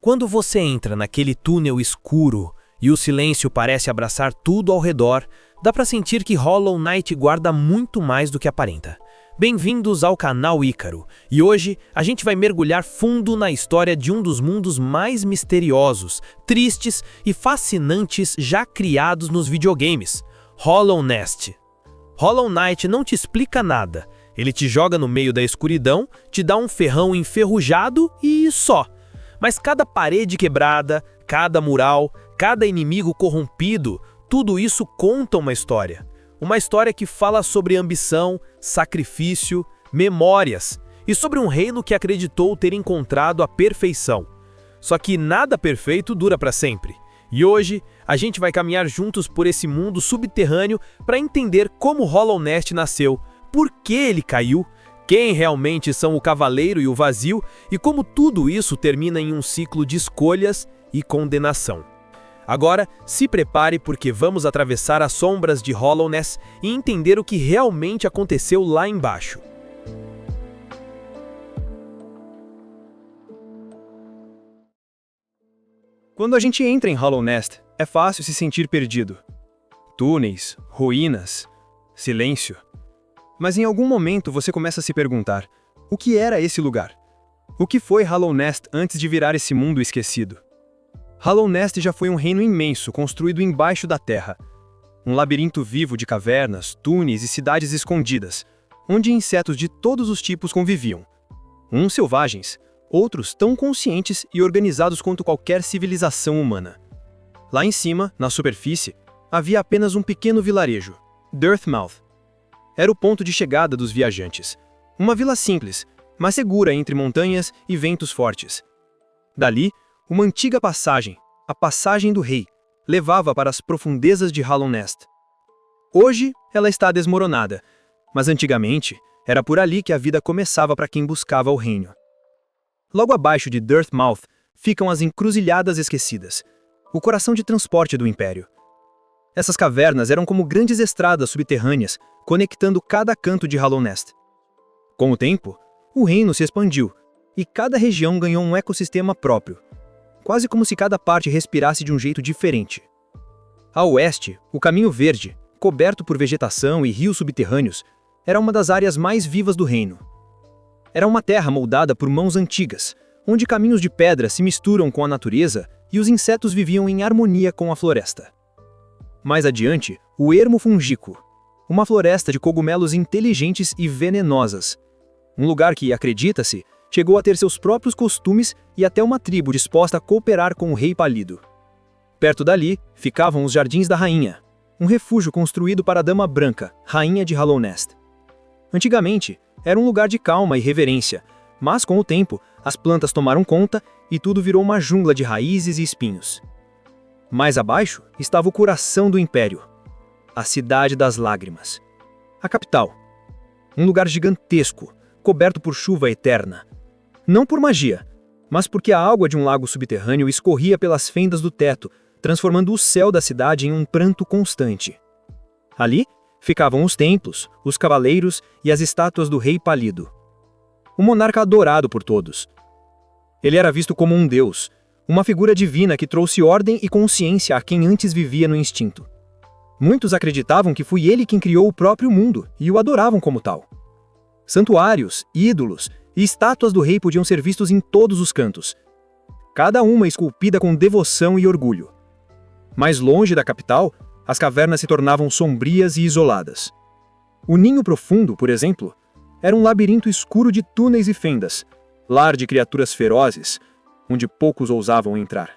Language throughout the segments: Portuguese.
Quando você entra naquele túnel escuro e o silêncio parece abraçar tudo ao redor, dá pra sentir que Hollow Knight guarda muito mais do que aparenta. Bem-vindos ao canal Ícaro, e hoje a gente vai mergulhar fundo na história de um dos mundos mais misteriosos, tristes e fascinantes já criados nos videogames, Hollow Nest. Hollow Knight não te explica nada, ele te joga no meio da escuridão, te dá um ferrão enferrujado e só. Mas cada parede quebrada, cada mural, cada inimigo corrompido, tudo isso conta uma história. Uma história que fala sobre ambição, sacrifício, memórias e sobre um reino que acreditou ter encontrado a perfeição. Só que nada perfeito dura para sempre. E hoje a gente vai caminhar juntos por esse mundo subterrâneo para entender como Hollow Nest nasceu, por que ele caiu, quem realmente são o cavaleiro e o vazio e como tudo isso termina em um ciclo de escolhas e condenação. Agora, se prepare porque vamos atravessar as sombras de Hollow Nest e entender o que realmente aconteceu lá embaixo. Quando a gente entra em Hollow Nest, é fácil se sentir perdido. Túneis, ruínas, silêncio. Mas em algum momento você começa a se perguntar, o que era esse lugar? O que foi Hollow Nest antes de virar esse mundo esquecido? Hollow Nest já foi um reino imenso construído embaixo da terra. Um labirinto vivo de cavernas, túneis e cidades escondidas, onde insetos de todos os tipos conviviam. Uns selvagens, outros tão conscientes e organizados quanto qualquer civilização humana. Lá em cima, na superfície, havia apenas um pequeno vilarejo, Dirtmouth. Era o ponto de chegada dos viajantes. Uma vila simples, mas segura entre montanhas e ventos fortes. Dali, uma antiga passagem, a Passagem do Rei, levava para as profundezas de Hollow Nest. Hoje, ela está desmoronada, mas antigamente, era por ali que a vida começava para quem buscava o reino. Logo abaixo de Dirtmouth ficam as Encruzilhadas Esquecidas, o coração de transporte do Império. Essas cavernas eram como grandes estradas subterrâneas, conectando cada canto de Hollow Nest. Com o tempo, o reino se expandiu, e cada região ganhou um ecossistema próprio, quase como se cada parte respirasse de um jeito diferente. A oeste, o Caminho Verde, coberto por vegetação e rios subterrâneos, era uma das áreas mais vivas do reino. Era uma terra moldada por mãos antigas, onde caminhos de pedra se misturam com a natureza e os insetos viviam em harmonia com a floresta. Mais adiante, o Ermo Fungico, uma floresta de cogumelos inteligentes e venenosas. Um lugar que, acredita-se, chegou a ter seus próprios costumes e até uma tribo disposta a cooperar com o Rei Pálido. Perto dali, ficavam os Jardins da Rainha, um refúgio construído para a Dama Branca, rainha de Hollow Nest. Antigamente, era um lugar de calma e reverência, mas com o tempo, as plantas tomaram conta e tudo virou uma jungla de raízes e espinhos. Mais abaixo estava o coração do Império, a Cidade das Lágrimas, a capital. Um lugar gigantesco, coberto por chuva eterna. Não por magia, mas porque a água de um lago subterrâneo escorria pelas fendas do teto, transformando o céu da cidade em um pranto constante. Ali ficavam os templos, os cavaleiros e as estátuas do Rei Pálido. Um monarca adorado por todos. Ele era visto como um deus, uma figura divina que trouxe ordem e consciência a quem antes vivia no instinto. Muitos acreditavam que foi ele quem criou o próprio mundo e o adoravam como tal. Santuários, ídolos e estátuas do rei podiam ser vistos em todos os cantos, cada uma esculpida com devoção e orgulho. Mais longe da capital, as cavernas se tornavam sombrias e isoladas. O Ninho Profundo, por exemplo, era um labirinto escuro de túneis e fendas, lar de criaturas ferozes, onde poucos ousavam entrar.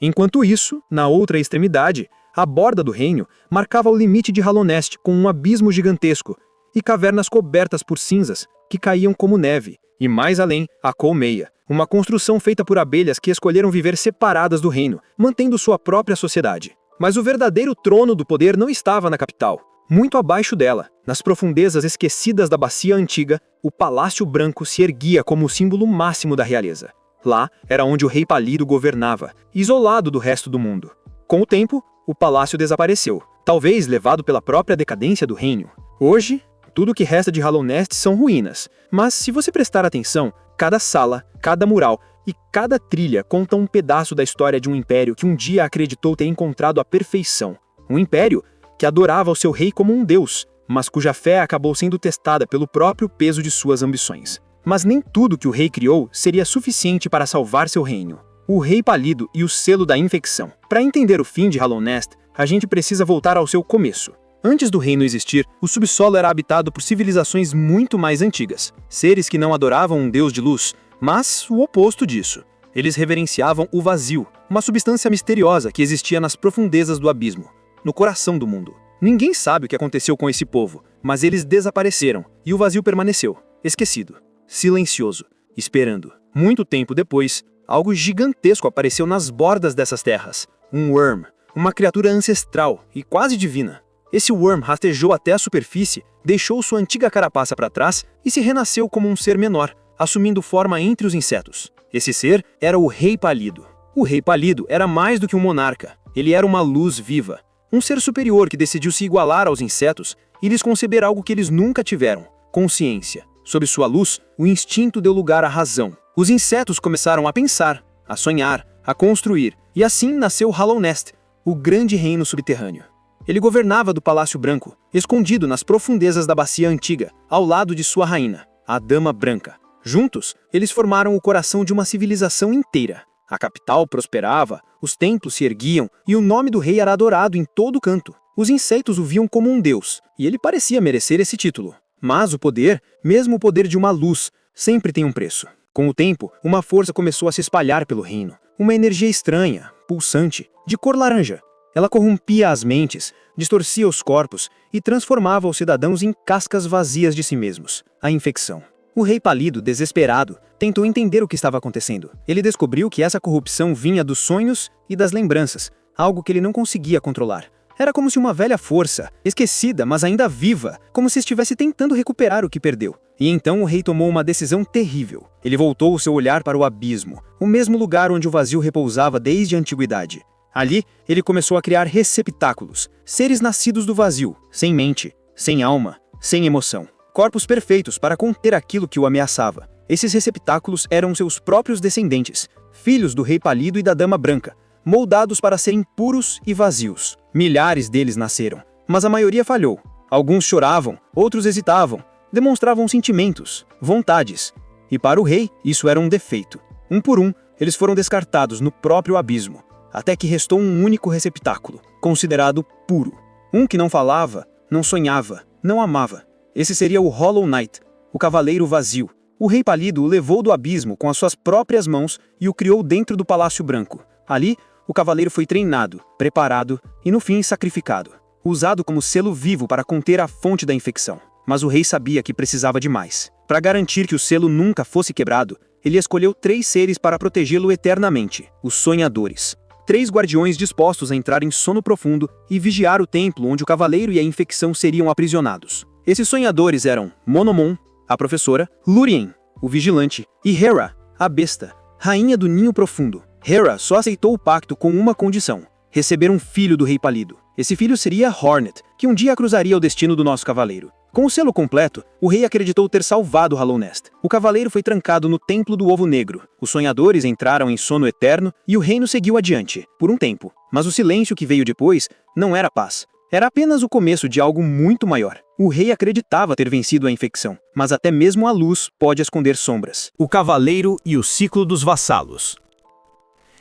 Enquanto isso, na outra extremidade, a borda do reino marcava o limite de Hollow Nest com um abismo gigantesco e cavernas cobertas por cinzas que caíam como neve, e mais além, a colmeia, uma construção feita por abelhas que escolheram viver separadas do reino, mantendo sua própria sociedade. Mas o verdadeiro trono do poder não estava na capital. Muito abaixo dela, nas profundezas esquecidas da bacia antiga, o Palácio Branco se erguia como o símbolo máximo da realeza. Lá era onde o Rei Pálido governava, isolado do resto do mundo. Com o tempo, o palácio desapareceu, talvez levado pela própria decadência do reino. Hoje, tudo o que resta de Hollow Nest são ruínas, mas se você prestar atenção, cada sala, cada mural, E cada trilha conta um pedaço da história de um império que um dia acreditou ter encontrado a perfeição. Um império que adorava o seu rei como um deus, mas cuja fé acabou sendo testada pelo próprio peso de suas ambições. Mas nem tudo que o rei criou seria suficiente para salvar seu reino. O Rei Pálido e o Selo da Infecção. Para entender o fim de Hallownest, a gente precisa voltar ao seu começo. Antes do reino existir, o subsolo era habitado por civilizações muito mais antigas. Seres que não adoravam um deus de luz, mas o oposto disso. Eles reverenciavam o vazio, uma substância misteriosa que existia nas profundezas do abismo, no coração do mundo. Ninguém sabe o que aconteceu com esse povo, mas eles desapareceram e o vazio permaneceu, esquecido, silencioso, esperando. Muito tempo depois, algo gigantesco apareceu nas bordas dessas terras. Um Wyrm, uma criatura ancestral e quase divina. Esse Wyrm rastejou até a superfície, deixou sua antiga carapaça para trás e se renasceu como um ser menor, assumindo forma entre os insetos. Esse ser era o Rei Pálido. O Rei Pálido era mais do que um monarca. Ele era uma luz viva. Um ser superior que decidiu se igualar aos insetos e lhes conceber algo que eles nunca tiveram: consciência. Sob sua luz, o instinto deu lugar à razão. Os insetos começaram a pensar, a sonhar, a construir, e assim nasceu Hallownest, o grande reino subterrâneo. Ele governava do Palácio Branco, escondido nas profundezas da bacia antiga, ao lado de sua rainha, a Dama Branca. Juntos, eles formaram o coração de uma civilização inteira. A capital prosperava, os templos se erguiam e o nome do rei era adorado em todo canto. Os insetos o viam como um deus, e ele parecia merecer esse título. Mas o poder, mesmo o poder de uma luz, sempre tem um preço. Com o tempo, uma força começou a se espalhar pelo reino. Uma energia estranha, pulsante, de cor laranja. Ela corrompia as mentes, distorcia os corpos e transformava os cidadãos em cascas vazias de si mesmos. A infecção. O Rei Pálido, desesperado, tentou entender o que estava acontecendo. Ele descobriu que essa corrupção vinha dos sonhos e das lembranças, algo que ele não conseguia controlar. Era como se uma velha força, esquecida, mas ainda viva, como se estivesse tentando recuperar o que perdeu. E então o rei tomou uma decisão terrível. Ele voltou o seu olhar para o abismo, o mesmo lugar onde o vazio repousava desde a antiguidade. Ali, ele começou a criar receptáculos, seres nascidos do vazio, sem mente, sem alma, sem emoção. Corpos perfeitos para conter aquilo que o ameaçava. Esses receptáculos eram seus próprios descendentes, filhos do Rei Pálido e da Dama Branca, moldados para serem puros e vazios. Milhares deles nasceram, mas a maioria falhou. Alguns choravam, outros hesitavam, demonstravam sentimentos, vontades. E para o rei, isso era um defeito. Um por um, eles foram descartados no próprio abismo, até que restou um único receptáculo, considerado puro. Um que não falava, não sonhava, não amava. Esse seria o Hollow Knight, o Cavaleiro Vazio. O Rei Pálido o levou do abismo com as suas próprias mãos e o criou dentro do Palácio Branco. Ali, o cavaleiro foi treinado, preparado e, no fim, sacrificado, usado como selo vivo para conter a fonte da infecção. Mas o rei sabia que precisava de mais. Para garantir que o selo nunca fosse quebrado, ele escolheu 3 seres para protegê-lo eternamente: os Sonhadores. 3 guardiões dispostos a entrar em sono profundo e vigiar o templo onde o cavaleiro e a infecção seriam aprisionados. Esses sonhadores eram Monomon, a professora, Lúrien, o vigilante, e Hera, a besta, rainha do ninho profundo. Hera só aceitou o pacto com uma condição: receber um filho do Rei Pálido. Esse filho seria Hornet, que um dia cruzaria o destino do nosso cavaleiro. Com o selo completo, o rei acreditou ter salvado Hallownest. O cavaleiro foi trancado no Templo do Ovo Negro. Os sonhadores entraram em sono eterno e o reino seguiu adiante, por um tempo. Mas o silêncio que veio depois não era paz. Era apenas o começo de algo muito maior. O rei acreditava ter vencido a infecção, mas até mesmo a luz pode esconder sombras. O Cavaleiro e o Ciclo dos Vassalos.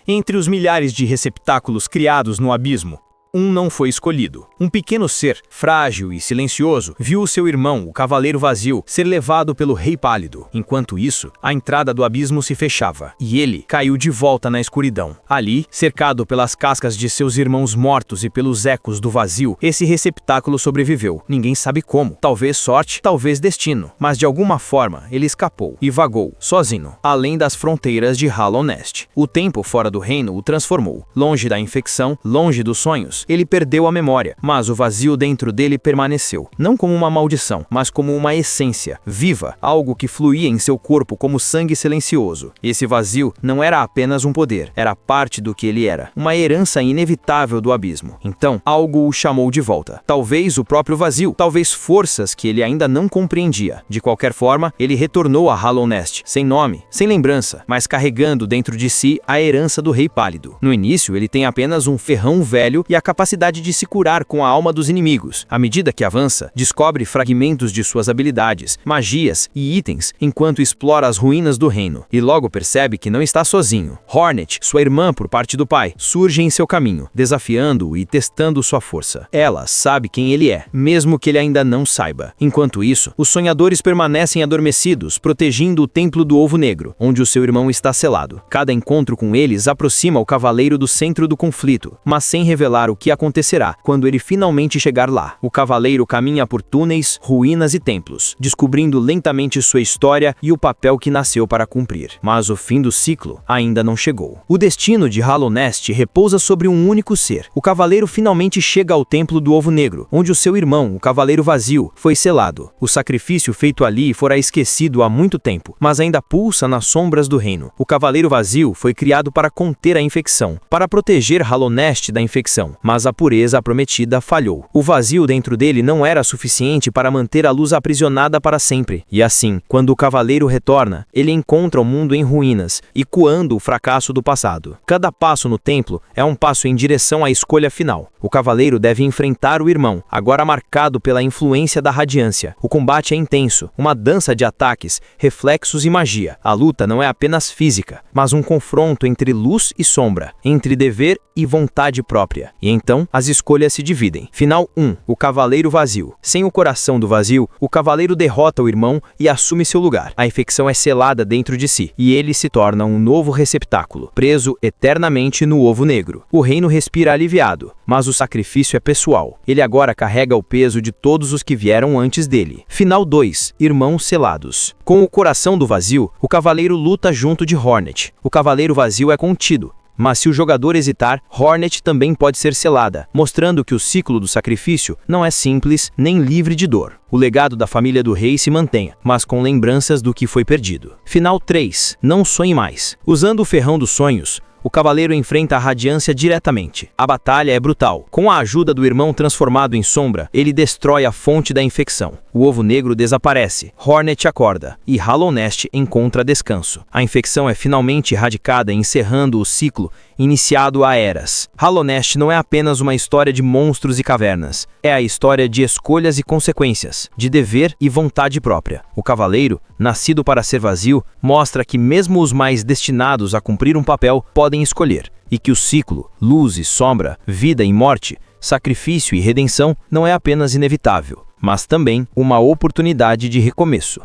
Entre os milhares de receptáculos criados no abismo, um não foi escolhido. Um pequeno ser, frágil e silencioso, viu o seu irmão, o Cavaleiro Vazio, ser levado pelo Rei Pálido. Enquanto isso, a entrada do abismo se fechava, e ele caiu de volta na escuridão. Ali, cercado pelas cascas de seus irmãos mortos e pelos ecos do vazio, esse receptáculo sobreviveu. Ninguém sabe como. Talvez sorte, talvez destino. Mas de alguma forma, ele escapou e vagou, sozinho, além das fronteiras de Hallownest. O tempo fora do reino o transformou. Longe da infecção, longe dos sonhos, anos, ele perdeu a memória, mas o vazio dentro dele permaneceu, não como uma maldição, mas como uma essência, viva, algo que fluía em seu corpo como sangue silencioso. Esse vazio não era apenas um poder, era parte do que ele era, uma herança inevitável do abismo. Então, algo o chamou de volta. Talvez o próprio vazio, talvez forças que ele ainda não compreendia. De qualquer forma, ele retornou a Hollow Nest, sem nome, sem lembrança, mas carregando dentro de si a herança do Rei Pálido. No início, ele tem apenas um ferrão velho e a capacidade de se curar com a alma dos inimigos. À medida que avança, descobre fragmentos de suas habilidades, magias e itens, enquanto explora as ruínas do reino. E logo percebe que não está sozinho. Hornet, sua irmã por parte do pai, surge em seu caminho, desafiando-o e testando sua força. Ela sabe quem ele é, mesmo que ele ainda não saiba. Enquanto isso, os sonhadores permanecem adormecidos, protegendo o Templo do Ovo Negro, onde o seu irmão está selado. Cada encontro com eles aproxima o cavaleiro do centro do conflito, mas sem revelar o que acontecerá quando ele finalmente chegar lá. O cavaleiro caminha por túneis, ruínas e templos, descobrindo lentamente sua história e o papel que nasceu para cumprir. Mas o fim do ciclo ainda não chegou. O destino de Hollow Nest repousa sobre um único ser. O cavaleiro finalmente chega ao Templo do Ovo Negro, onde o seu irmão, o Cavaleiro Vazio, foi selado. O sacrifício feito ali fora esquecido há muito tempo, mas ainda pulsa nas sombras do reino. O Cavaleiro Vazio foi criado para conter a infecção, para proteger Hollow Nest da infecção, mas a pureza prometida falhou. O vazio dentro dele não era suficiente para manter a luz aprisionada para sempre. E assim, quando o Cavaleiro retorna, ele encontra o mundo em ruínas, ecoando o fracasso do passado. Cada passo no templo é um passo em direção à escolha final. O Cavaleiro deve enfrentar o irmão, agora marcado pela influência da radiância. O combate é intenso, uma dança de ataques, reflexos e magia. A luta não é apenas física, mas um confronto entre luz e sombra, entre dever e vontade própria. E então, as escolhas se dividem. Final 1. O Cavaleiro Vazio. Sem o coração do vazio, o Cavaleiro derrota o irmão e assume seu lugar. A infecção é selada dentro de si, e ele se torna um novo receptáculo, preso eternamente no Ovo Negro. O reino respira aliviado, mas o sacrifício é pessoal. Ele agora carrega o peso de todos os que vieram antes dele. Final 2. Irmãos selados. Com o coração do vazio, o Cavaleiro luta junto de Hornet. O Cavaleiro Vazio é contido, mas se o jogador hesitar, Hornet também pode ser selada, mostrando que o ciclo do sacrifício não é simples nem livre de dor. O legado da família do rei se mantém, mas com lembranças do que foi perdido. Final 3. Não sonhe mais. Usando o ferrão dos sonhos, o cavaleiro enfrenta a radiância diretamente. A batalha é brutal. Com a ajuda do irmão transformado em sombra, ele destrói a fonte da infecção. O Ovo Negro desaparece, Hornet acorda, e Hollow Nest encontra descanso. A infecção é finalmente erradicada, encerrando o ciclo iniciado há eras. Hollow Nest não é apenas uma história de monstros e cavernas. É a história de escolhas e consequências, de dever e vontade própria. O cavaleiro, nascido para ser vazio, mostra que mesmo os mais destinados a cumprir um papel podem escolher, e que o ciclo, luz e sombra, vida e morte, sacrifício e redenção não é apenas inevitável, mas também uma oportunidade de recomeço.